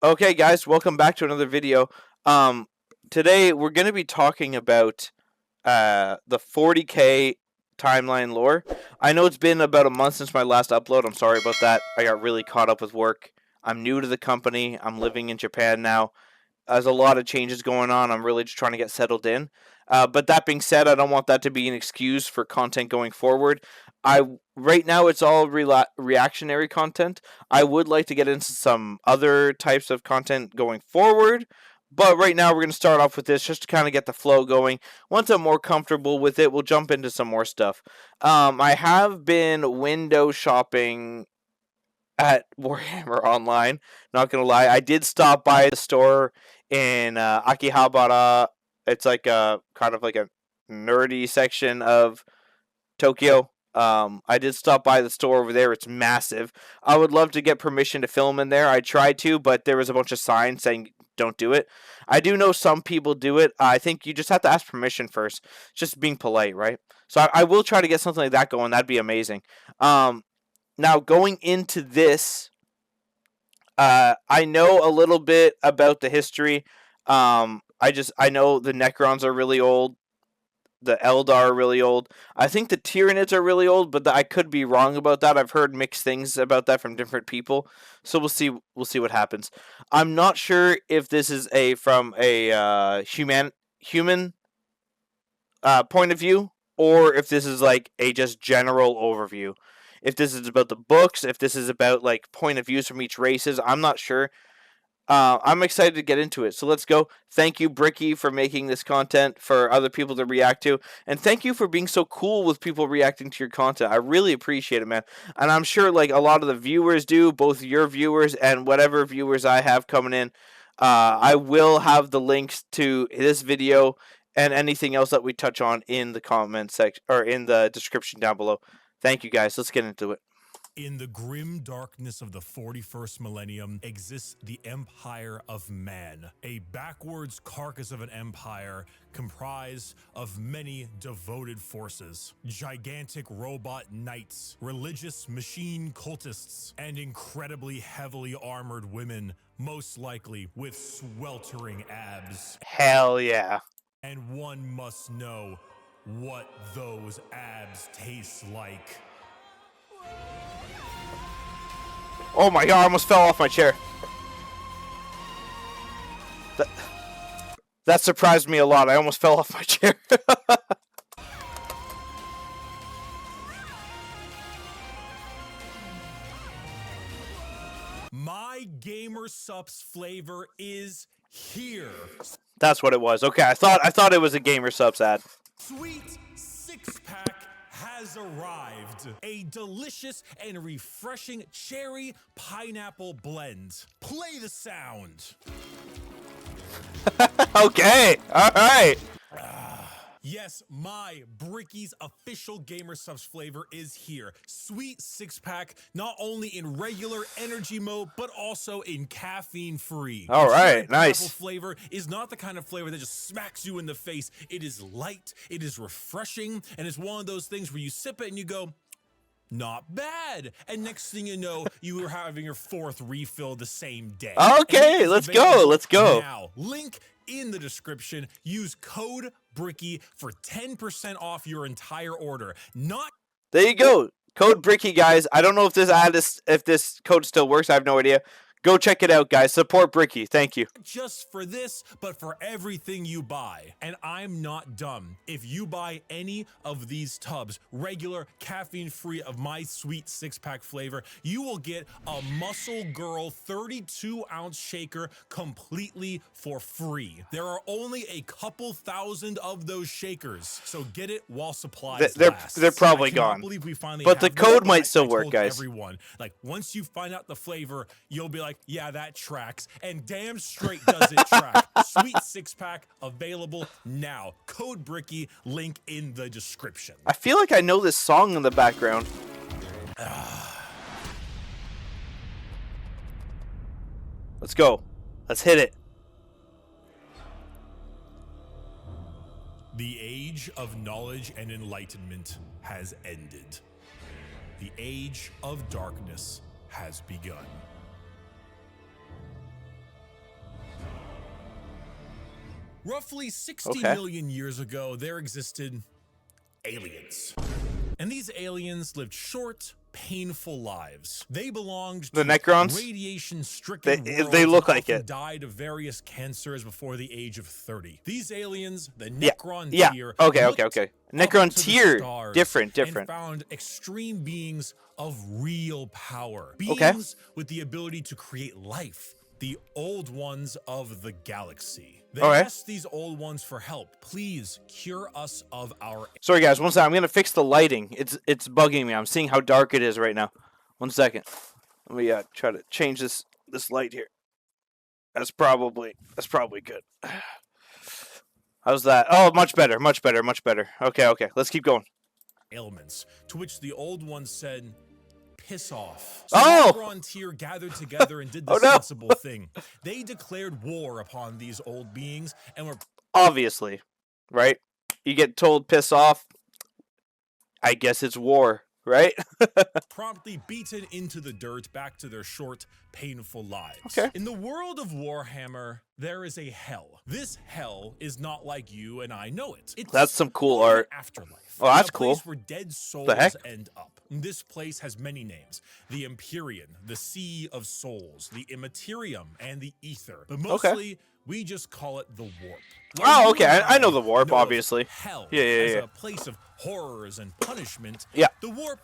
Okay, guys, welcome back to another video. Um, Today we're going to be talking about the 40k timeline lore. I know it's been about a month since my last upload. I'm sorry about that. I got really caught up with work. I'm new to the company. I'm living in Japan now. There's a lot of changes going on. I'm really just trying to get settled in. But that being said, I don't want that to be an excuse for content going forward. I Right now it's all reactionary content. I would like to get into some other types of content going forward, but right now we're going to start off with this just to kind of get the flow going. Once I'm more comfortable with it, we'll jump into some more stuff. I have been window shopping at Warhammer Online. Not gonna lie, I did stop by the store in Akihabara. It's like a kind of like a nerdy section of Tokyo. I did stop by the store over there. It's massive. I would love to get permission to film in there. I tried to, but there was a bunch of signs saying don't do it. I do know some people do it. I think you just have to ask permission first. Just being polite, right? So I will try to get something like that going. That'd be amazing. Now going into this, I know a little bit about the history. I know the Necrons are really old. The Eldar are really old. I think the Tyranids are really old, but I could be wrong about that. I've heard mixed things about that from different people. So we'll see. We'll see what happens. I'm not sure if this is from a human point of view, or if this is like a just general overview. If this is about the books, if this is about like point of views from each races, I'm not sure. I'm excited to get into it. So let's go. Thank you, Bricky, for making this content for other people to react to. And thank you for being so cool with people reacting to your content. I really appreciate it, man. And I'm sure like a lot of the viewers do, both your viewers and whatever viewers I have coming in. I will have the links to this video and anything else that we touch on in the comment section or in the description down below. Thank you, guys. Let's get into it. In the grim darkness of the 41st millennium exists the Empire of Man, a backwards carcass of an empire comprised of many devoted forces, gigantic robot knights, religious machine cultists, and incredibly heavily armored women, most likely with sweltering abs. Hell yeah. And one must know what those abs taste like. Oh my god, I almost fell off my chair. That surprised me a lot. I almost fell off my chair. My Gamer Supps flavor is here. That's what it was. Okay, I thought it was a Gamer Subs ad. Sweet six-pack has arrived. A delicious and refreshing cherry pineapple blend. Play the sound. Okay, all right. Yes, my Bricky's official Gamer Subs flavor is here. Sweet six-pack, not only in regular energy mode, but also in caffeine-free. All right, nice. Flavor is not the kind of flavor that just smacks you in the face. It is light, it is refreshing, and it's one of those things where you sip it and you go, not bad. And next thing you know, you are having your fourth refill the same day. Okay, let's go. Let's go. Now, link in the description. Use code Bricky for 10% off your entire order. There you go. Code Bricky, guys. I don't know if this code still works. I have no idea. Go check it out, guys. Support Bricky. Thank you. Just for this, but for everything you buy. And I'm not dumb. If you buy any of these tubs, regular, caffeine-free of my sweet six-pack flavor, you will get a Muscle Girl 32-ounce shaker completely for free. There are only a couple thousand of those shakers, so get it while supplies last. They're probably gone. But the code might still work, guys. Everyone, like, once you find out the flavor, you'll be like, yeah, that tracks, and damn straight does it track. Sweet six-pack available now. Code Bricky, link in the description. I feel like I know this song in the background. Let's go. Let's hit it. The age of knowledge and enlightenment has ended. The age of darkness has begun. Roughly 60 Okay. million years ago, there existed aliens. And these aliens lived short, painful lives. They belonged The to Necrons? radiation-stricken worlds They look and like often it. died of various cancers before the age of 30. These aliens, the Yeah. Necron Yeah. tier, Okay. looked Okay. up Necron to the tier. stars Different. and found extreme beings of real power. Okay. Beings with the ability to create life. The old ones of the galaxy. They Alright. asked these old ones for help. Please cure us of our... Sorry, guys. One second. I'm gonna fix the lighting. It's bugging me. I'm seeing how dark it is right now. 1 second. Let me try to change this light here. That's probably good. How's that? Oh, much better. Okay. Let's keep going. Ailments, to which the old ones said, piss off. So Oh! the Necron tier gathered together and did the Oh, no! sensible thing. They declared war upon these old beings and were Obviously, right? You get told piss off. I guess it's war, right? promptly beaten into the dirt back to their short, painful lives. Okay. In the world of Warhammer, there is a hell. This hell is not like you and I know it. It's That's some cool an art. afterlife. Oh, that's a place cool. where dead souls The heck? end up. This place has many names. The Empyrean, the Sea of Souls, the Immaterium, and the Ether. But mostly, we just call it the Warp. Oh, okay. I know the Warp, obviously. Hell Yeah. as a place of horrors and punishment. Yeah. The Warp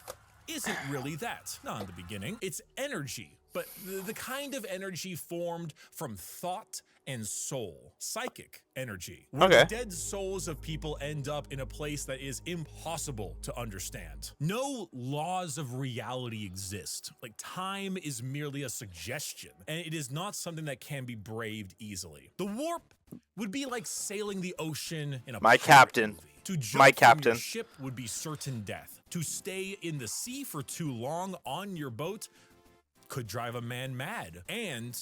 isn't really that. Not in the beginning. It's energy, but the kind of energy formed from thought and soul. Psychic energy. Where Okay. the dead souls of people end up in a place that is impossible to understand. No laws of reality exist. Like, time is merely a suggestion, and it is not something that can be braved easily. The Warp would be like sailing the ocean in a My pirate captain. movie. To jump My from your captain. ship would be certain death. To stay in the sea for too long on your boat could drive a man mad. And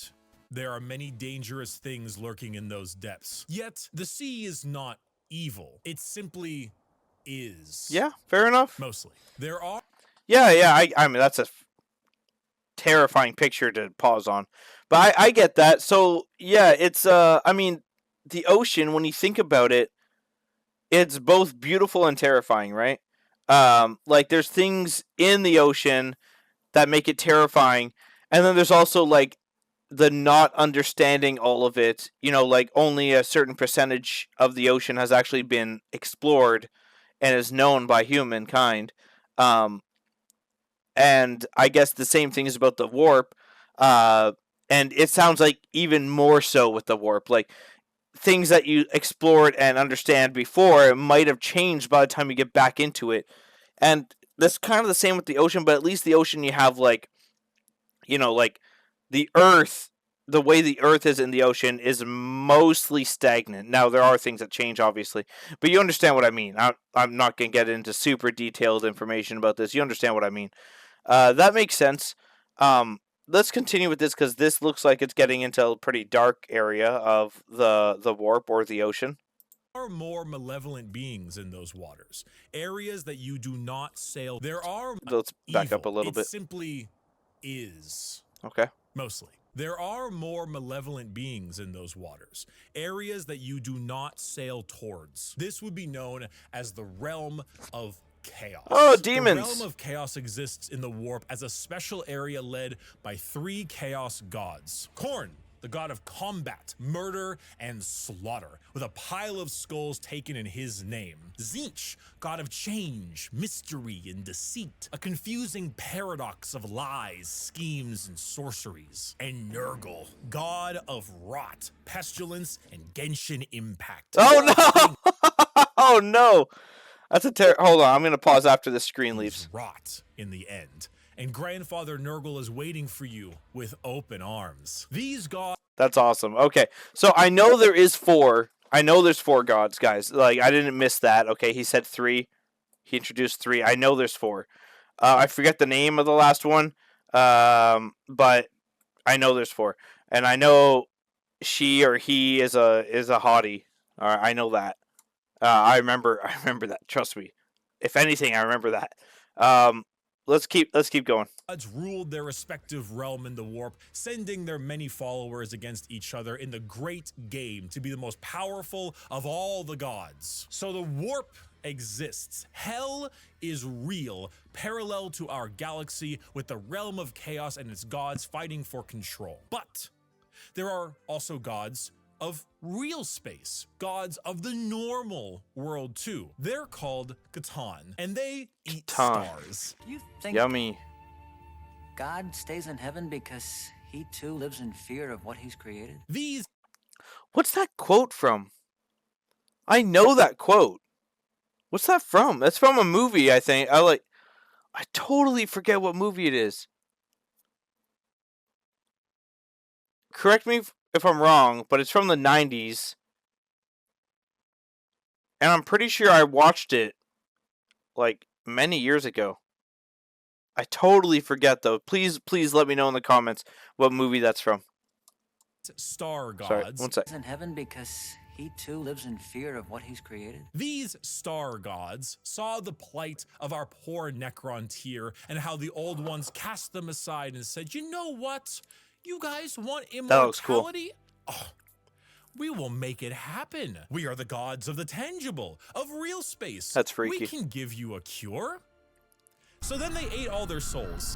there are many dangerous things lurking in those depths. Yet, the sea is not evil. It simply is. Yeah, fair enough. Mostly. There are... Yeah. I mean, that's a terrifying picture to pause on. But I get that. So, yeah, it's, I mean, the ocean, when you think about it, it's both beautiful and terrifying, right? Like, there's things in the ocean that make it terrifying. And then there's also, like, the not understanding all of it. You know, like, only a certain percentage of the ocean has actually been explored and is known by humankind. And I guess the same thing is about the warp. And it sounds like even more so with the warp. Like, things that you explored and understand before might have changed by the time you get back into it. And that's kind of the same with the ocean, but at least the ocean you have, like, you know, like, the earth, the way the earth is in the ocean is mostly stagnant. Now, there are things that change, obviously, but you understand what I mean. I'm not going to get into super detailed information about this. You understand what I mean. That makes sense. Let's continue with this, because this looks like it's getting into a pretty dark area of the warp or the ocean. There are more malevolent beings in those waters. Areas that you do not sail. There are... Let's back up a evil. little It bit. simply is. Okay. Mostly. There are more malevolent beings in those waters. Areas that you do not sail towards. This would be known as the realm of chaos. Oh, demons. The realm of chaos exists in the warp as a special area led by 3 chaos gods. Khorne, the god of combat, murder, and slaughter, with a pile of skulls taken in his name. Tzeentch, god of change, mystery, and deceit, a confusing paradox of lies, schemes, and sorceries. And Nurgle, god of rot, pestilence, and Genshin impact. Oh, no! Oh, no! That's a hold on, I'm going to pause after the screen leaves. Rot in the end. And Grandfather Nurgle is waiting for you with open arms. These gods... That's awesome. Okay, so I know there is 4. I know there's 4 gods, guys. Like, I didn't miss that. Okay, he said 3. He introduced 3. I know there's 4. I forget the name of the last one, but I know there's 4. And I know she or he is a hottie. I know that. I remember that. Trust me. If anything, I remember that. let's keep going. Gods ruled their respective realm in the warp, sending their many followers against each other in the great game to be the most powerful of all the gods. So the warp exists. Hell is real, parallel to our galaxy, with the realm of chaos and its gods fighting for control. But there are also gods of real space, gods of the normal world too. They're called Catan, and they eat stars. You think Yummy. God stays in heaven because he too lives in fear of what he's created? What's that quote from? I know that quote. What's that from? That's from a movie, I think. I totally forget what movie it is. Correct me if I'm wrong, but it's from the 90s. And I'm pretty sure I watched it like many years ago. I totally forget though. Please let me know in the comments what movie that's from. Star gods. Sorry, one sec. In heaven because he too lives in fear of what he's created? These star gods saw the plight of our poor Necron tier and how the old ones cast them aside and said, you know what? You guys want immortality? That looks cool. Oh, we will make it happen. We are the gods of the tangible, of real space. That's freaky. We can give you a cure. So then they ate all their souls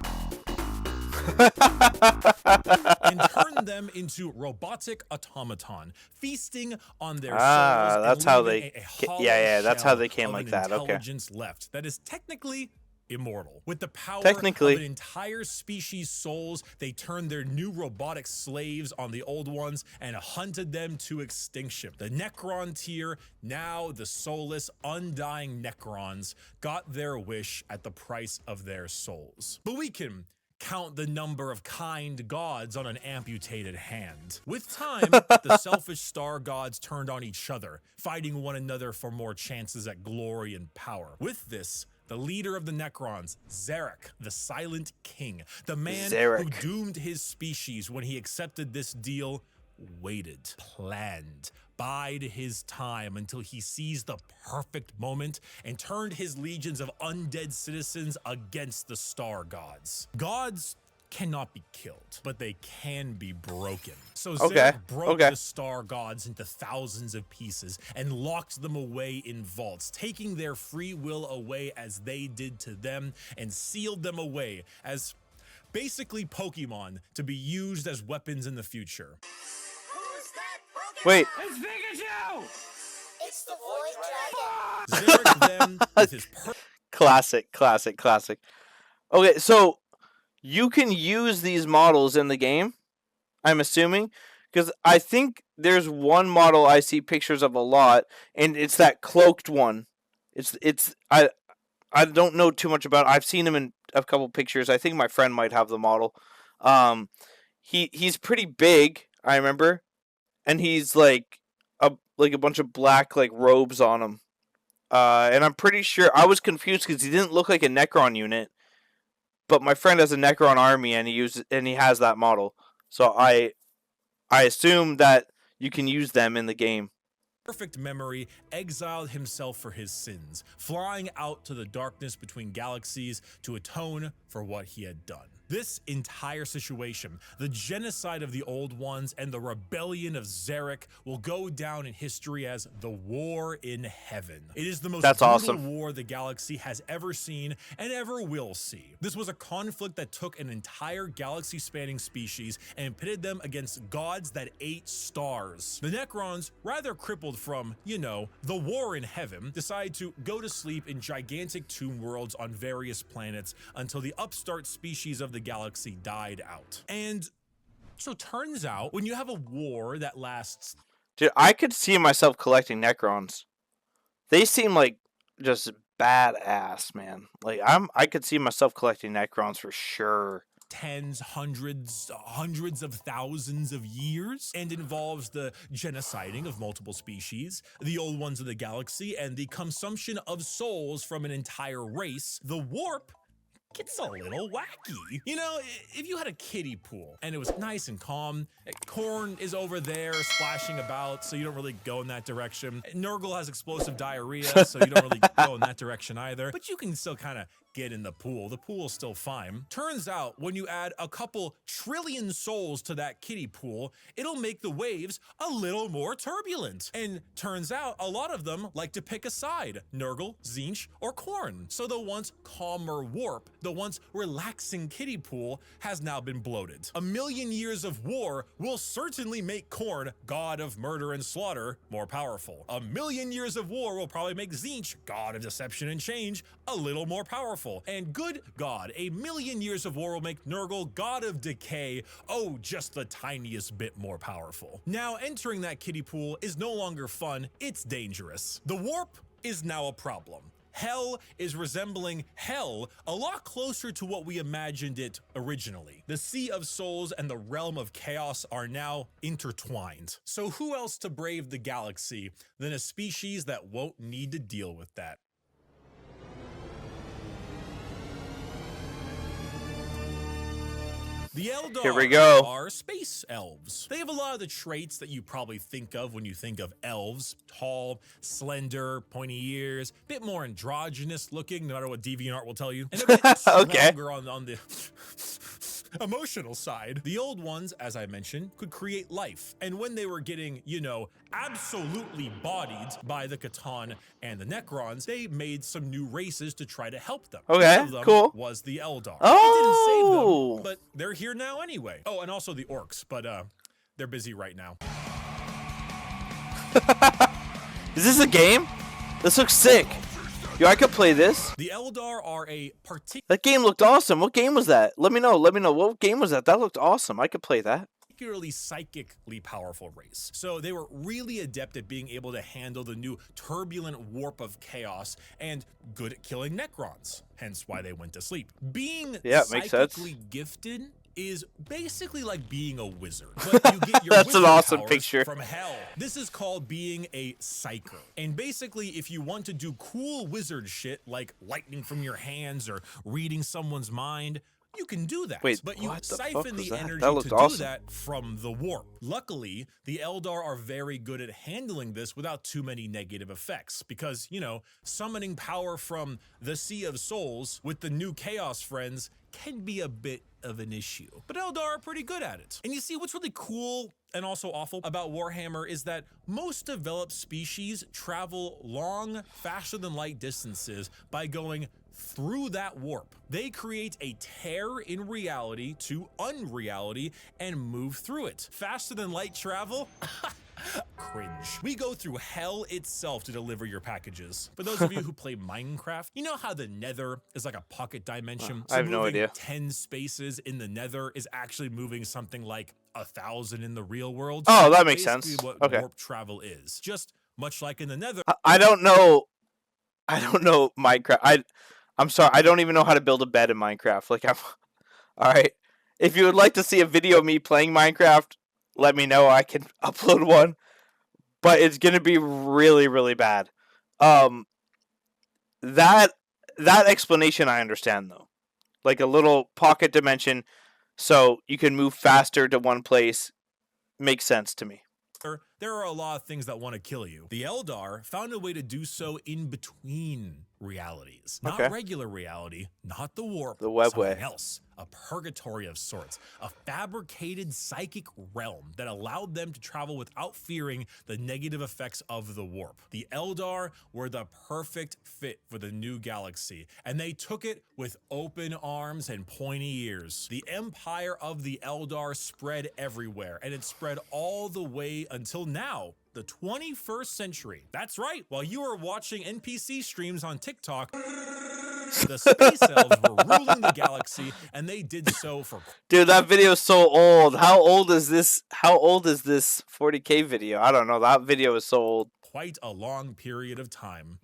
and turned them into robotic automaton, feasting on their souls. That's how they. That's how shell they came of like an that. Okay. Intelligence left that is technically immortal. With the power Technically. of an entire species' souls, they turned their new robotic slaves on the old ones and hunted them to extinction. The Necron tier, now the soulless, undying Necrons, got their wish at the price of their souls. But we can count the number of kind gods on an amputated hand. With time, the selfish star gods turned on each other, fighting one another for more chances at glory and power. With this, the leader of the Necrons, Zarek, the Silent King, the man who doomed his species when he accepted this deal, waited, planned, bide his time until he seized the perfect moment and turned his legions of undead citizens against the star gods. Gods cannot be killed, but they can be broken. So Zarek broke the star gods into thousands of pieces and locked them away in vaults, taking their free will away as they did to them, and sealed them away as basically Pokemon to be used as weapons in the future. Who's that Pokemon? Wait. It's Pikachu! It's the Void Dragon! Zarek then, with his Classic. Okay, so you can use these models in the game, I'm assuming, because I think there's one model I see pictures of a lot, and it's that cloaked one. I don't know too much about it. I've seen him in a couple pictures. I think my friend might have the model. He's pretty big, I remember, and he's like a bunch of black like robes on him. And I'm pretty sure I was confused because he didn't look like a Necron unit. But my friend has a Necron army, and he has that model. So I assume that you can use them in the game. Perfect memory, exiled himself for his sins, flying out to the darkness between galaxies to atone for what he had done. This entire situation, the genocide of the Old Ones and the rebellion of Zarek, will go down in history as the War in Heaven. It is the most brutal war the galaxy has ever seen and ever will see. This was a conflict that took an entire galaxy-spanning species and pitted them against gods that ate stars. The Necrons, rather crippled from, the War in Heaven, decide to go to sleep in gigantic tomb worlds on various planets until the upstart species of the galaxy died out. And so turns out when you have a war that lasts... Dude, I could see myself collecting Necrons. They seem like just badass, man. Like I could see myself collecting Necrons for sure. Tens, hundreds of thousands of years, and involves the genociding of multiple species, the old ones of the galaxy, and the consumption of souls from an entire race. The warp gets a little wacky. If you had a kiddie pool and it was nice and calm, Corn is over there splashing about, so you don't really go in that direction. Nurgle has explosive diarrhea, so you don't really go in that direction either. But you can still kind of get in the pool's still fine. Turns out when you add a couple trillion souls to that kiddie pool, it'll make the waves a little more turbulent. And turns out a lot of them like to pick a side, Nurgle, Tzeentch, or Khorne. So the once calmer warp, the once relaxing kiddie pool has now been bloated. A million years of war will certainly make Khorne, god of murder and slaughter, more powerful. A million years of war will probably make Tzeentch, god of deception and change, a little more powerful. And good God, a million years of war will make Nurgle, god of decay, oh, just the tiniest bit more powerful. Now, entering that kiddie pool is no longer fun, it's dangerous. The warp is now a problem. Hell is resembling hell a lot closer to what we imagined it originally. The Sea of Souls and the Realm of Chaos are now intertwined. So who else to brave the galaxy than a species that won't need to deal with that? The Eldar Here we go. are space elves. They have a lot of the traits that you probably think of when you think of elves. Tall, slender, pointy ears, bit more androgynous looking, no matter what DeviantArt will tell you. And a bit stronger on the emotional side. The old ones, as I mentioned, could create life. And when they were getting, you know, absolutely bodied by the Catan and the Necrons, they made some new races to try to help them. Okay, One of them cool. was the Eldar. Oh! It didn't save them, but they're here now anyway. Oh, and also the orcs, but they're busy right now. Is this a game? This looks sick. Yo, I could play this. The Eldar are a particular That game looked awesome. What game was that? Let me know. Let me know. What game was that? That looked awesome. I could play that. particularly psychically powerful race. So they were really adept at being able to handle the new turbulent warp of chaos and good at killing Necrons, hence why they went to sleep. Being makes sense. psychically gifted is basically like being a wizard, but you get your That's an wizard awesome powers picture. from hell. This is called being a psyker. And basically, if you want to do cool wizard shit like lightning from your hands or reading someone's mind, you can do that. Wait, but you what the fuck siphon was the that? energy That looked to awesome. do that from the warp. Luckily, the Eldar are very good at handling this without too many negative effects because, you know, summoning power from the Sea of Souls with the new Chaos friends can be a bit of an issue. But Eldar are pretty good at it. And you see, what's really cool and also awful about Warhammer is that most developed species travel long, faster than light distances by going through that warp. They create a tear in reality to unreality and move through it. Faster than light travel? Cringe. We go through hell itself to deliver your packages. For those of you who play Minecraft, you know how the Nether is like a pocket dimension? I have no moving idea. 10 spaces in the Nether is actually moving something like 1,000 in the real world. Oh, that That's makes basically sense. what Okay. warp travel is. Just much like in the Nether. I don't know. I don't know Minecraft. I'm sorry. I don't even know how to build a bed in Minecraft. Like, I'm all right. If you would like to see a video of me playing Minecraft, let me know. I can upload one, but it's gonna be really, really bad. That explanation I understand though. Like a little pocket dimension, so you can move faster to one place, makes sense to me. There are a lot of things that want to kill you. The Eldar found a way to do so in between realities. Not Okay. regular reality, not the warp, The web something way. else. A purgatory of sorts. A fabricated psychic realm that allowed them to travel without fearing the negative effects of the warp. The Eldar were the perfect fit for the new galaxy, and they took it with open arms and pointy ears. The empire of the Eldar spread everywhere, and it spread all the way until now, the 21st century. That's right, while you were watching NPC streams on TikTok, the space elves were ruling the galaxy, and they did so for Dude, that video is so old. How old is this? How old is this 40K video? I don't know. That video is so old. quite a long period of time.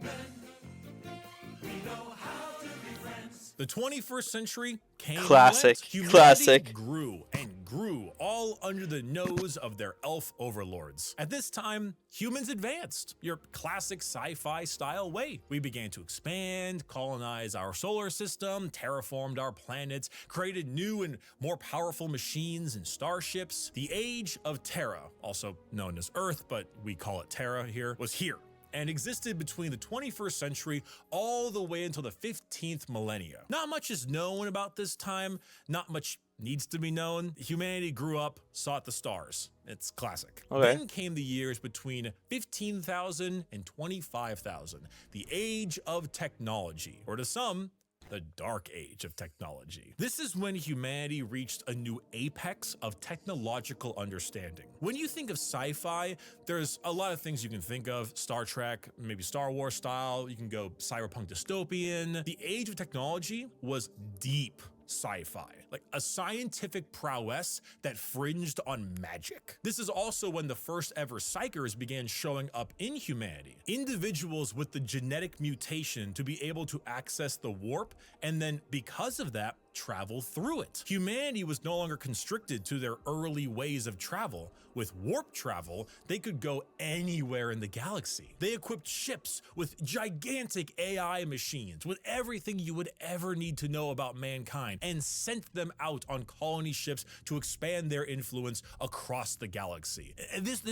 The 21st century came and Classic, went. Humanity classic. grew and grew, all under the nose of their elf overlords. At this time, humans advanced, your classic sci-fi style way. We began to expand, colonize our solar system, terraformed our planets, created new and more powerful machines and starships. The age of Terra, also known as Earth, but we call it Terra here, was here. and existed between the 21st century all the way until the 15th millennia. Not much is known about this time, not much needs to be known. Humanity grew up, saw the stars. It's classic. Okay. Then came the years between 15,000 and 25,000, the age of technology, or to some, the dark age of technology. This is when humanity reached a new apex of technological understanding. When you think of sci-fi, there's a lot of things you can think of. Star Trek, maybe Star Wars style, you can go cyberpunk dystopian. The age of technology was deep sci-fi, like a scientific prowess that fringed on magic. This is also when the first ever psychers began showing up in humanity. Individuals with the genetic mutation to be able to access the warp, and then because of that, travel through it. Humanity was no longer constricted to their early ways of travel. With warp travel, they could go anywhere in the galaxy. They equipped ships with gigantic AI machines, with everything you would ever need to know about mankind, and sent them out on colony ships to expand their influence across the galaxy. This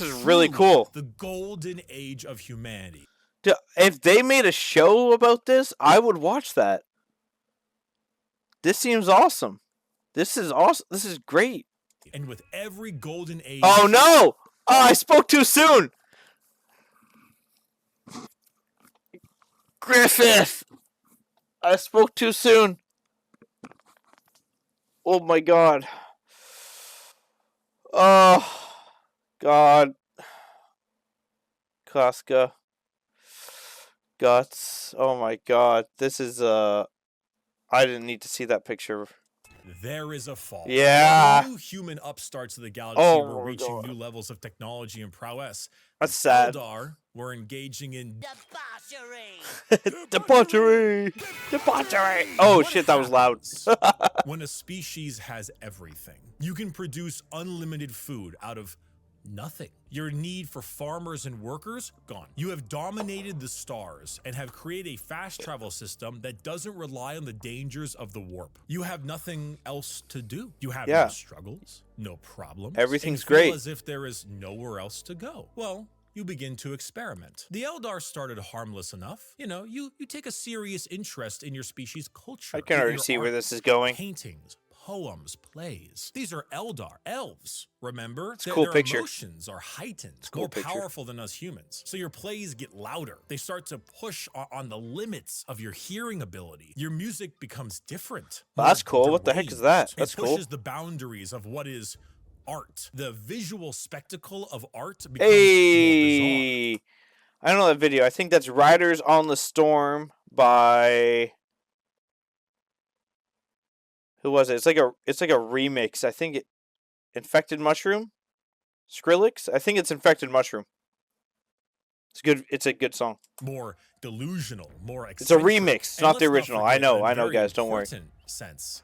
is really cool. The golden age of humanity. If they made a show about this, I would watch that. This seems awesome. This is awesome. This is great. And with every golden age... Oh no! Oh, I spoke too soon! Griffith! I spoke too soon. Oh my god. Oh, God. Casca. Guts. Oh my god. This is, I didn't need to see that picture. There is a fall. Yeah. New human upstarts of the galaxy were reaching new levels of technology and prowess. That's sad. Eldar were engaging in Debauchery. Debauchery. Oh shit, that was loud. When a species has everything, you can produce unlimited food out of nothing. Your need for farmers and workers, gone. You have dominated the stars and have created a fast travel system that doesn't rely on the dangers of the warp. You have nothing else to do. You have no struggles, no problems. Everything's and feel great. as if there is nowhere else to go. Well, you begin to experiment. The Eldar started harmless enough. You know, you take a serious interest in your species' culture. I can already see where this is going. Paintings, poems, plays. These are Eldar, elves, remember? It's a cool their picture. Emotions are heightened, Cool more picture. powerful than us humans. So your plays get louder. They start to push on the limits of your hearing ability. Your music becomes different. Well, that's more cool. What the heck is deranged. that? That's it cool. pushes the boundaries of what is art. The visual spectacle of art becomes more Hey, I don't know that video. I think that's Riders on the Storm by... Who was it? It's like a remix. I think Infected Mushroom? Skrillex? I think it's Infected Mushroom. It's good. It's a good song. more delusional, more It's a eccentric. remix, And not the let's original. forget I a know, very guys. Don't worry. important sense.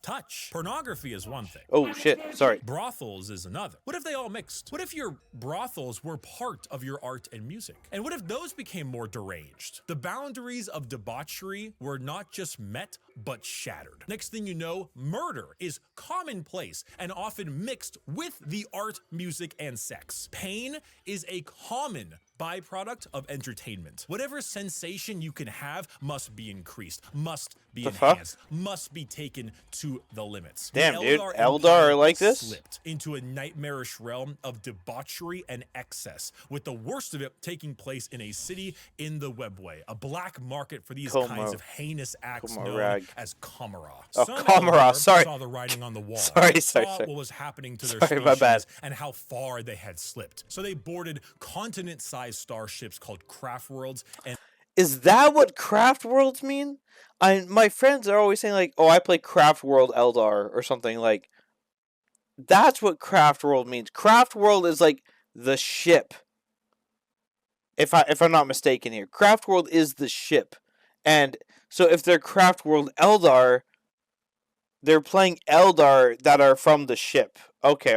Touch. Pornography is one thing. Oh shit! Sorry. Brothels is another. What if they all mixed? What if your brothels were part of your art and music? And what if those became more deranged? The boundaries of debauchery were not just met, but shattered. Next thing you know, murder is commonplace and often mixed with the art, music, and sex. Pain is a common byproduct of entertainment. Whatever sensation you can have must be increased, must be enhanced, must be taken to the limits. Damn, The dude. Eldar Eldar Empire are like this? slipped into a nightmarish realm of debauchery and excess, with the worst of it taking place in a city in the webway, a black market for these kinds of heinous acts known as Kamara. Oh, Some Kamara, Eldar sorry. saw the writing on the wall, Sorry. saw what was happening to their Sorry, my species bad. and how far they had slipped. So they boarded continent-sized starships called craft worlds and Is that what craft worlds mean? My friends are always saying like, "Oh, I play Craft World Eldar" or something like. That's what Craft World means. Craft World is like the ship. If I'm not mistaken here, Craft World is the ship, and so if they're Craft World Eldar, they're playing Eldar that are from the ship. Okay.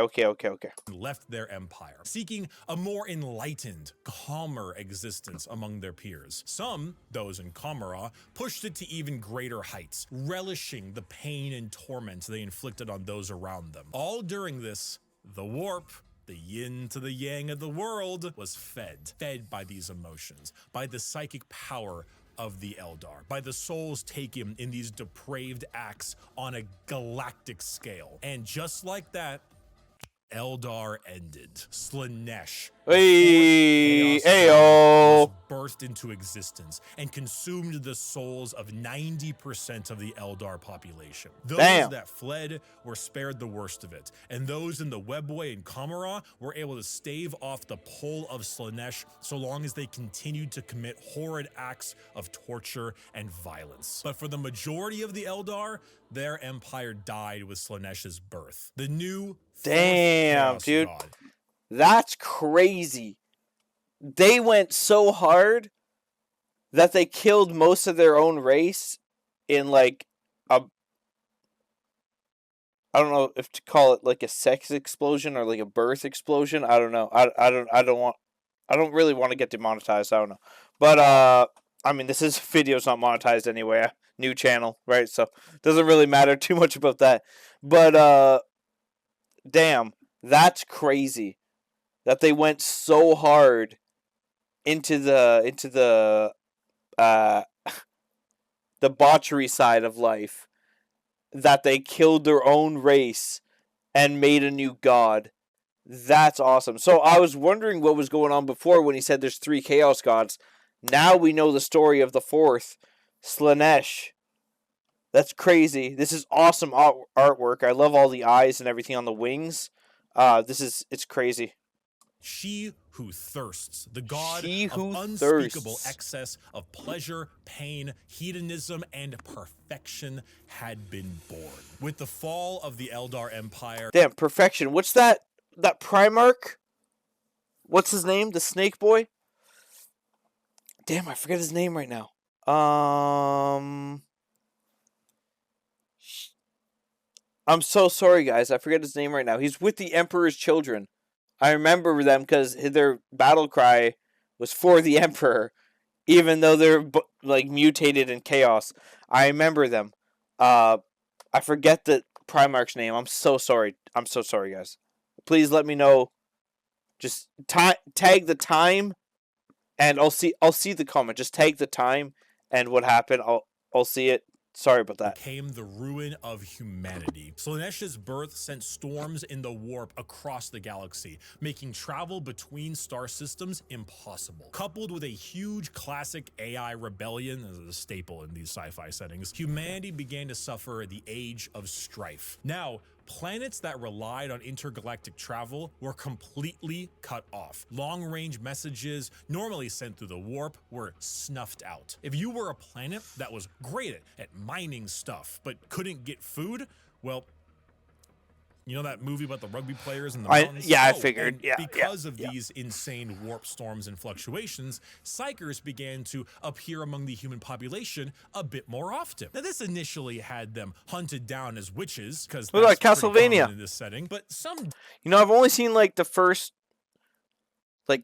left their empire, seeking a more enlightened, calmer existence among their peers. Some, those in Kamara, pushed it to even greater heights, relishing the pain and torment they inflicted on those around them. All during this, the warp The yin to the yang of the world was fed by these emotions, by the psychic power of the Eldar, by the souls taken in these depraved acts on a galactic scale. And just like that, Eldar ended. Slaanesh, Hey, the fourth Chaos God, ayo. was birthed into existence and consumed the souls of 90% of the Eldar population. Those Damn. that fled were spared the worst of it, and those in the Webway and Kamara were able to stave off the pull of Slaanesh so long as they continued to commit horrid acts of torture and violence. But for the majority of the Eldar, their empire died with Slaanesh's birth. The new Damn, Chaos dude. God. That's crazy. They went so hard that they killed most of their own race in like a, I don't know if to call it like a sex explosion or like a birth explosion. I don't know. I don't really want to get demonetized. I don't know. But I mean, this video's not monetized anyway. New channel, right? So it doesn't really matter too much about that. But damn, that's crazy that they went so hard into the debauchery side of life that they killed their own race and made a new god. That's awesome. So I was wondering what was going on before when he said there's 3 chaos gods. Now we know the story of the 4th, Slaanesh. That's crazy. This is awesome artwork. I love all the eyes and everything on the wings. It's crazy. She who thirsts, the god She who of unspeakable thirsts. excess of pleasure, pain, hedonism, and perfection had been born. With the fall of the Eldar Empire, Damn, perfection. What's that Primarch? What's his name? The snake boy? Damn, I forget his name right now. I'm so sorry, guys. I forget his name right now. He's with the Emperor's children. I remember them because their battle cry was for the Emperor, even though they're like mutated in chaos. I remember them. I forget the Primarch's name. I'm so sorry. I'm so sorry, guys. Please let me know. Just tag the time, and I'll see the comment. Just tag the time and what happened. I'll see it. Sorry about that. Became the ruin of humanity. Slaanesh's birth sent storms in the warp across the galaxy, making travel between star systems impossible. Coupled with a huge classic AI rebellion, as a staple in these sci-fi settings, humanity began to suffer the age of strife. Now, planets that relied on intergalactic travel were completely cut off. Long-range messages, normally sent through the warp, were snuffed out. If you were a planet that was great at mining stuff, but couldn't get food, well, you know that movie about the rugby players in the mountains? I figured. Because of these insane warp storms and fluctuations, psychers began to appear among the human population a bit more often. Now, this initially had them hunted down as witches, because What about that's pretty Castlevania? common in this setting. But some You know, I've only seen like the first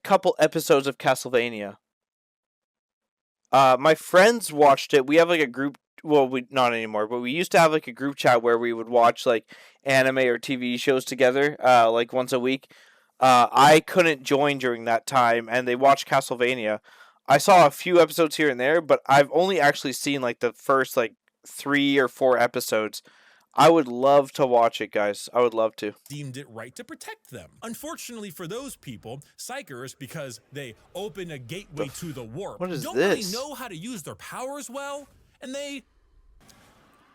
couple episodes of Castlevania. My friends watched it. We have like a group. Well, we not anymore, but we used to have like a group chat where we would watch like anime or TV shows together, like once a week. I couldn't join during that time, and they watched Castlevania. I saw a few episodes here and there, but I've only actually seen like the first like 3 or 4 episodes. I would love to watch it, guys. I would love to. deemed it right to protect them. Unfortunately for those people, psychers, because they open a gateway to the warp, what is don't this? really know how to use their powers well, and they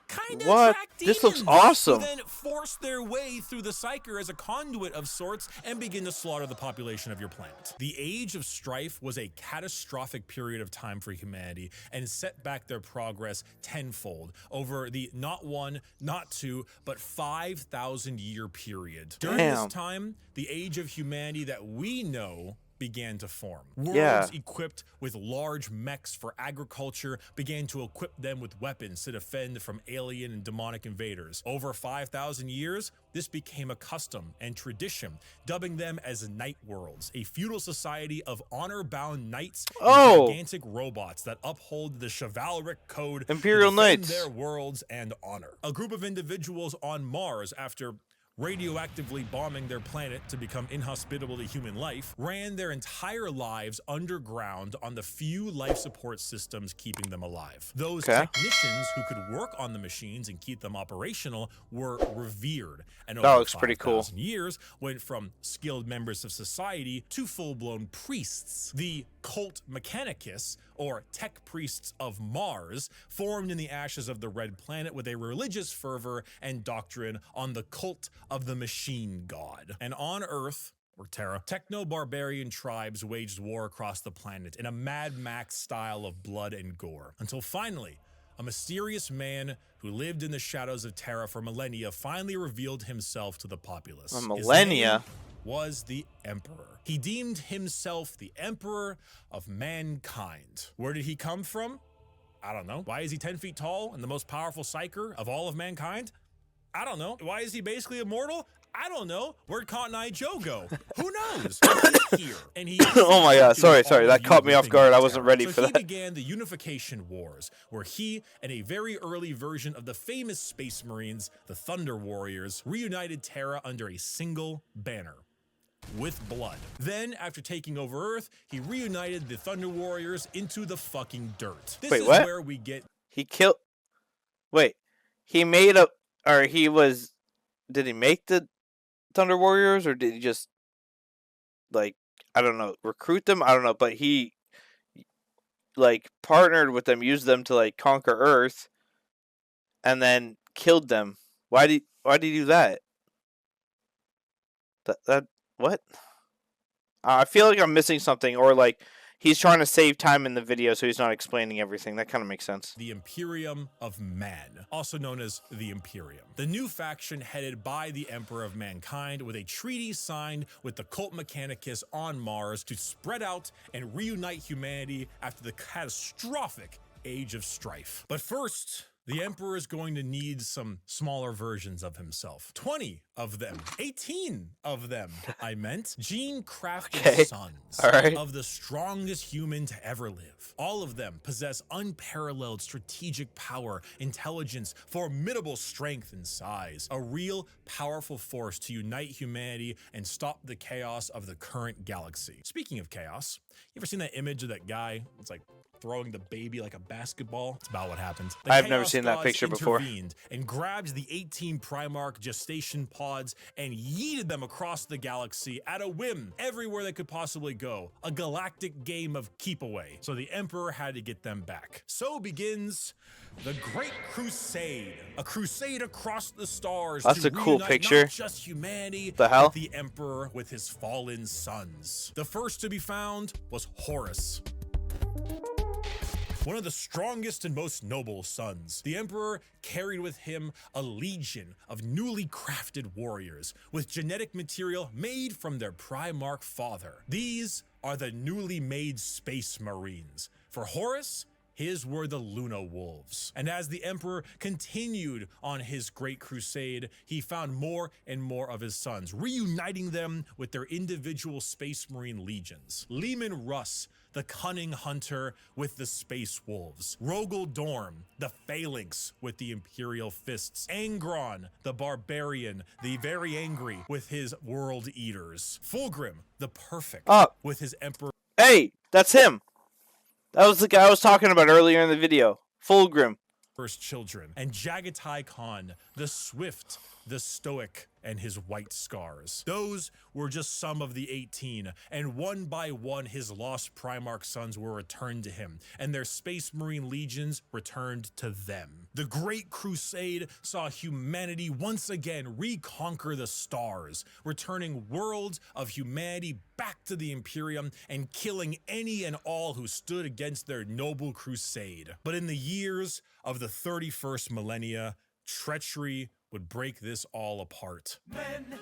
kind of What? attract This looks demons, awesome. who then force their way through the psyker as a conduit of sorts and begin to slaughter the population of your planet. The Age of Strife was a catastrophic period of time for humanity and set back their progress tenfold over the not 1, not 2, but 5,000 year period. During Damn. this time, the age of humanity that we know began to form. Worlds Yeah. equipped with large mechs for agriculture began to equip them with weapons to defend from alien and demonic invaders. Over 5,000 years, this became a custom and tradition, dubbing them as night worlds, a feudal society of honor-bound knights and gigantic robots that uphold the chivalric code Imperial to defend Knights. their worlds and honor. A group of individuals on Mars, after radioactively bombing their planet to become inhospitable to human life, ran their entire lives underground on the few life support systems keeping them alive. Those technicians who could work on the machines and keep them operational were revered, and over 5,000 years went from skilled members of society to full-blown priests. The cult mechanicus, or tech priests of Mars, formed in the ashes of the Red Planet with a religious fervor and doctrine on the cult of the machine god. And on Earth, or Terra, techno-barbarian tribes waged war across the planet in a Mad Max style of blood and gore, until finally, a mysterious man who lived in the shadows of Terra for millennia finally revealed himself to the populace. Millennia? His name was the Emperor. He deemed himself the Emperor of mankind. Where did he come from? I don't know. Why is he 10 feet tall and the most powerful psyker of all of mankind? I don't know. Why is he basically immortal? I don't know. Where'd Cotton Eye Joe go? Who knows? He's here. And he oh my god, sorry. That caught me off guard. I wasn't ready for that. He began the Unification Wars, where he and a very early version of the famous Space Marines, the Thunder Warriors, reunited Terra under a single banner. With blood. Then, after taking over Earth, he reunited the Thunder Warriors into the fucking dirt. This is where we get... He killed... Wait. He made a... Or he was... Did he make the Thunder Warriors? Or did he just... Like, I don't know. Recruit them? I don't know. But he... Like, partnered with them. Used them to, like, conquer Earth. And then killed them. Why did he do that? What? I feel like I'm missing something, or like he's trying to save time in the video, so he's not explaining everything. That kind of makes sense. The Imperium of Man, also known as the Imperium. The new faction headed by the Emperor of Mankind, with a treaty signed with the cult Mechanicus on Mars to spread out and reunite humanity after the catastrophic Age of Strife. But first, the Emperor is going to need some smaller versions of himself. 20 of them, 18 of them, I meant. Gene-crafted sons of the strongest human to ever live. All of them possess unparalleled strategic power, intelligence, formidable strength and size. A real powerful force to unite humanity and stop the chaos of the current galaxy. Speaking of chaos, you ever seen that image of that guy? It's like throwing the baby like a basketball. It's about what happened. I've never seen that picture before. And grabbed the 18 Primarch gestation pods and yeeted them across the galaxy at a whim, everywhere they could possibly go. A galactic game of keep away. So the Emperor had to get them back. So begins the Great Crusade, a crusade across the stars. That's a cool picture. Not just humanity, the hell? But the Emperor with his fallen sons. The first to be found was Horus, one of the strongest and most noble sons. The Emperor carried with him a legion of newly crafted warriors with genetic material made from their Primarch father. These are the newly made Space Marines. For Horus, his were the Luna Wolves. And as the Emperor continued on his great crusade, he found more and more of his sons, reuniting them with their individual Space Marine legions. Leman Russ, the cunning hunter with the Space Wolves. Rogel Dorm, the Phalanx with the Imperial Fists. Angron, the Barbarian, the very angry with his World Eaters. Fulgrim, the Perfect, with his Emperor. Hey, that's him. That was the guy I was talking about earlier in the video. Fulgrim. First children. And Jagatai Khan, the Swift, the Stoic, and his white scars. Those were just some of the 18, and one by one his lost Primarch sons were returned to him, and their Space Marine legions returned to them. The Great Crusade saw humanity once again reconquer the stars, returning worlds of humanity back to the Imperium and killing any and all who stood against their noble crusade. But in the years of the 31st millennia, treachery would break this all apart. Men,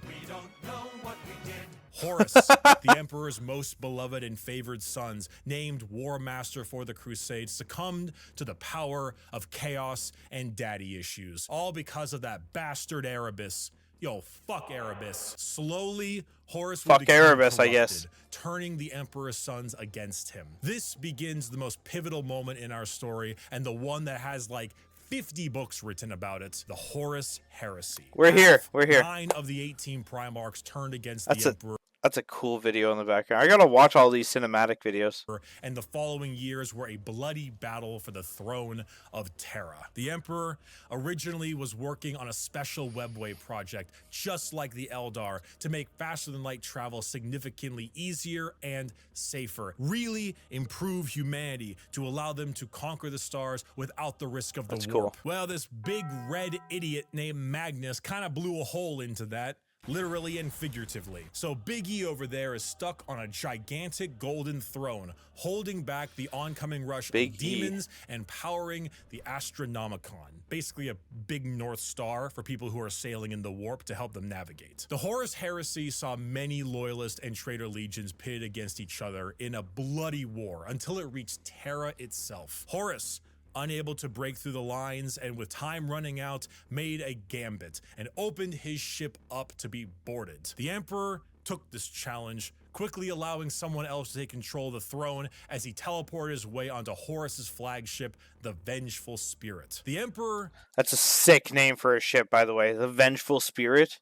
we don't know what we did. Horus, the Emperor's most beloved and favored sons, named War Master for the Crusade, succumbed to the power of chaos and daddy issues, all because of that bastard Erebus. Yo, fuck Erebus. Slowly, Horus would become Erebus, corrupted, I guess. turning the Emperor's sons against him. This begins the most pivotal moment in our story, and the one that has like 50 books written about it. The Horus Heresy. We're here. We're here. 9 of the 18 Primarchs turned against That's the Emperor. That's a cool video in the background. I gotta watch all these cinematic videos. And the following years were a bloody battle for the throne of Terra. The Emperor originally was working on a special webway project, just like the Eldar, to make faster-than-light travel significantly easier and safer. Really improve humanity to allow them to conquer the stars without the risk of the warp. Cool. Well, this big red idiot named Magnus kind of blew a hole into that. Literally and figuratively. So Big E over there is stuck on a gigantic golden throne, holding back the oncoming rush of demons and powering the Astronomicon. Basically a big North Star for people who are sailing in the warp to help them navigate. The Horus Heresy saw many loyalist and traitor legions pitted against each other in a bloody war until it reached Terra itself. Horus, unable to break through the lines and with time running out, made a gambit and opened his ship up to be boarded. The Emperor took this challenge, quickly allowing someone else to take control of the throne as he teleported his way onto Horus's flagship, the Vengeful Spirit. The Emperor... That's a sick name for a ship, by the way. The Vengeful Spirit.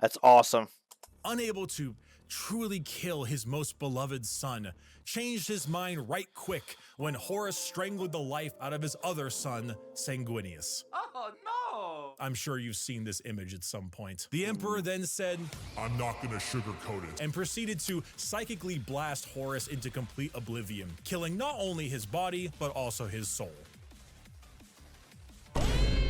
That's awesome. Unable to truly kill his most beloved son, changed his mind right quick when Horus strangled the life out of his other son, Sanguinius. Oh no! I'm sure you've seen this image at some point. The Emperor then said, "I'm not gonna sugarcoat it," and proceeded to psychically blast Horus into complete oblivion, killing not only his body, but also his soul.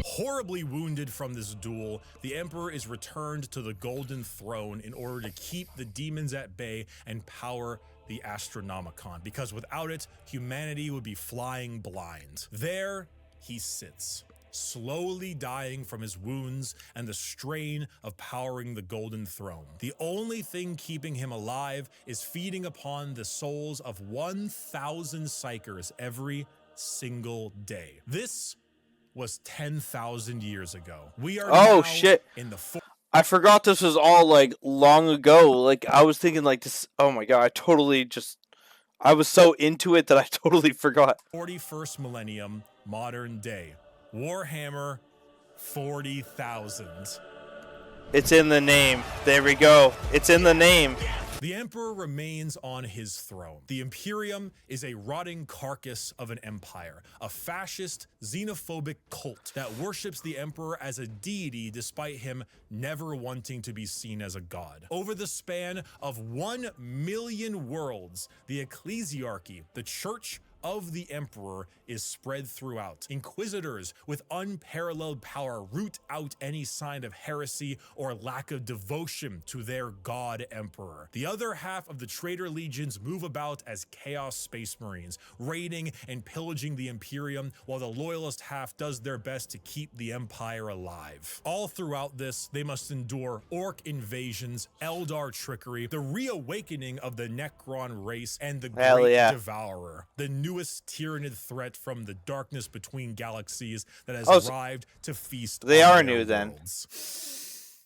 Horribly wounded from this duel, the Emperor is returned to the Golden Throne in order to keep the demons at bay and power the Astronomicon, because without it, humanity would be flying blind. There he sits, slowly dying from his wounds and the strain of powering the Golden Throne. The only thing keeping him alive is feeding upon the souls of 1,000 Psykers every single day. This was 10,000 years ago. We are now shit. in the I forgot this was all like long ago. Like I was thinking like this. Oh my god! I was so into it that I totally forgot. 41st millennium, modern day. Warhammer 40,000. It's in the name. There we go. It's in the name. The Emperor remains on his throne. The Imperium is a rotting carcass of an empire, a fascist, xenophobic cult that worships the Emperor as a deity despite him never wanting to be seen as a god. Over the span of 1 million worlds, the ecclesiarchy, the church of the Emperor, is spread throughout. Inquisitors with unparalleled power root out any sign of heresy or lack of devotion to their god Emperor. The other half of the traitor legions move about as Chaos Space Marines, raiding and pillaging the Imperium, while the loyalist half does their best to keep the Empire alive. All throughout this, they must endure Orc invasions, Eldar trickery, the reawakening of the Necron race, and the Great Devourer, the newest tyrannid threat from the darkness between galaxies that has arrived to feast. They on are their new then. worlds.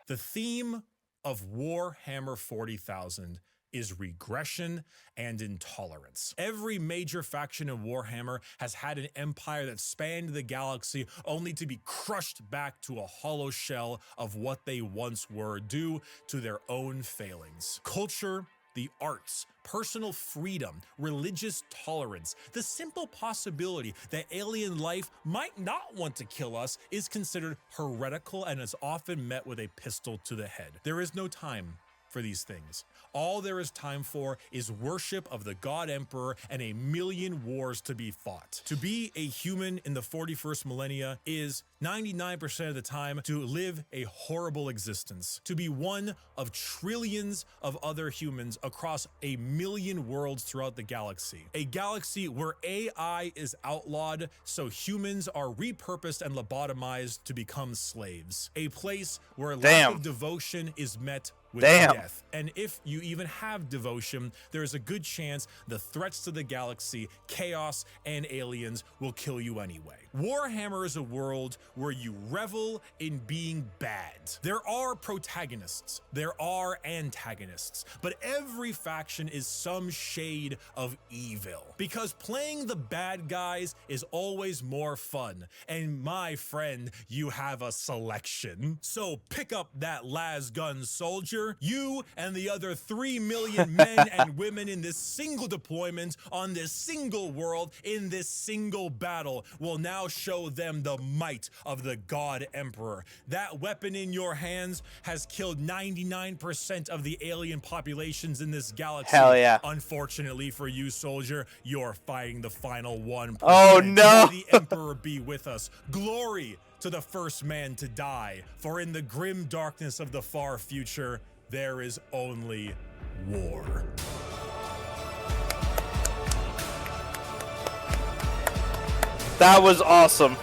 The theme of Warhammer 40,000 is regression and intolerance. Every major faction in Warhammer has had an empire that spanned the galaxy only to be crushed back to a hollow shell of what they once were due to their own failings. Culture, the arts, personal freedom, religious tolerance, the simple possibility that alien life might not want to kill us is considered heretical and is often met with a pistol to the head. There is no time for these things. All there is time for is worship of the God Emperor and a million wars to be fought. To be a human in the 41st millennia is 99% of the time to live a horrible existence. To be one of trillions of other humans across a million worlds throughout the galaxy. A galaxy where AI is outlawed, so humans are repurposed and lobotomized to become slaves. A place where lack of devotion is met with Damn. death. And if you even have devotion, there is a good chance the threats to the galaxy, chaos, and aliens will kill you anyway. Warhammer is a world where you revel in being bad. There are protagonists, there are antagonists, but every faction is some shade of evil. Because playing the bad guys is always more fun. And my friend, you have a selection. So pick up that las gun soldier. You and the other 3 million men and women in this single deployment on this single world in this single battle will now show them the might of the God Emperor. That weapon in your hands has killed 99% of the alien populations in this galaxy. Hell yeah. Unfortunately for you, soldier, you're fighting the final 1%. Oh no. May the Emperor be with us. Glory to the first man to die, for in the grim darkness of the far future, there is only war. That was awesome.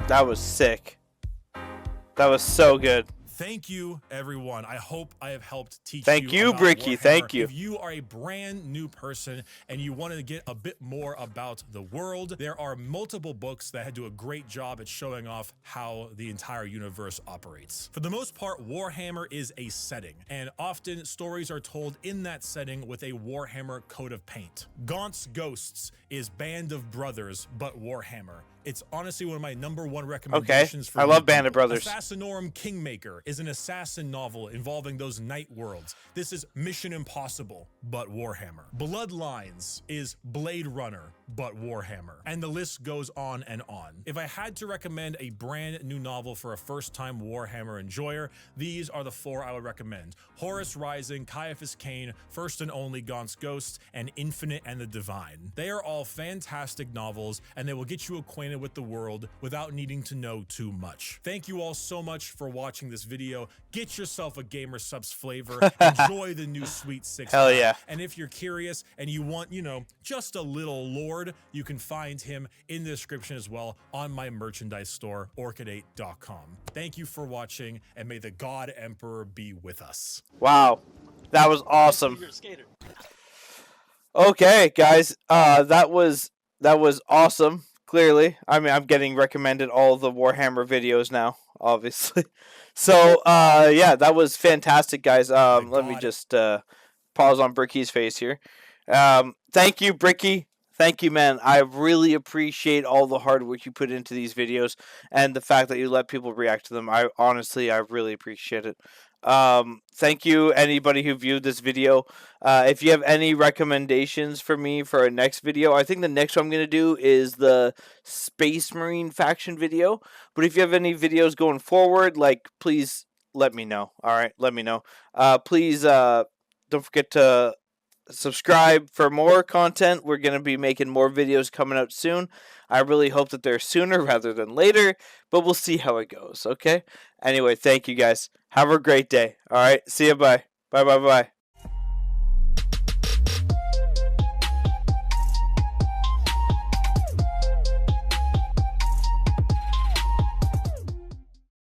That was sick. That was so good. Thank you, everyone. I hope I have helped teach Thank you you, about Bricky. Warhammer. Thank you. If you are a brand new person and you want to get a bit more about the world, there are multiple books that do a great job at showing off how the entire universe operates. For the most part, Warhammer is a setting, and often stories are told in that setting with a Warhammer coat of paint. Gaunt's Ghosts is Band of Brothers, but Warhammer. It's honestly one of my #1 recommendations for I love new Band of people. Brothers. Assassinorum Kingmaker is an assassin novel involving those night worlds. This is Mission Impossible, but Warhammer. Bloodlines is Blade Runner, but Warhammer. And the list goes on and on. If I had to recommend a brand new novel for a first-time Warhammer enjoyer, these are the 4 I would recommend. Horus Rising, Caiaphas Cain, First and Only Gaunt's Ghost, and Infinite and the Divine. They are all fantastic novels, and they will get you acquainted with the world without needing to know too much. Thank you all so much for watching this video. Get yourself a Gamer Subs flavor. Enjoy the new Sweet 6. Hell yeah. And if you're curious and you want, just a little lord, you can find him in the description as well on my merchandise store, orchidate.com. Thank you for watching, and may the God Emperor be with us. Wow. That was awesome. Okay, guys. That was awesome. Clearly, I mean, I'm getting recommended all the Warhammer videos now, obviously. So, yeah, that was fantastic, guys. Let me just pause on Bricky's face here. Thank you, Bricky. Thank you, man. I really appreciate all the hard work you put into these videos and the fact that you let people react to them. I really appreciate it. Thank you, anybody who viewed this video. If you have any recommendations for me for a next video, I think the next one I'm going to do is the Space Marine faction video. But if you have any videos going forward, please let me know. All right, let me know. Please don't forget to subscribe for more content. We're going to be making more videos coming out soon. I really hope that they're sooner rather than later, but we'll see how it goes, okay? Anyway, thank you guys. Have a great day. All right, see you. Bye. Bye.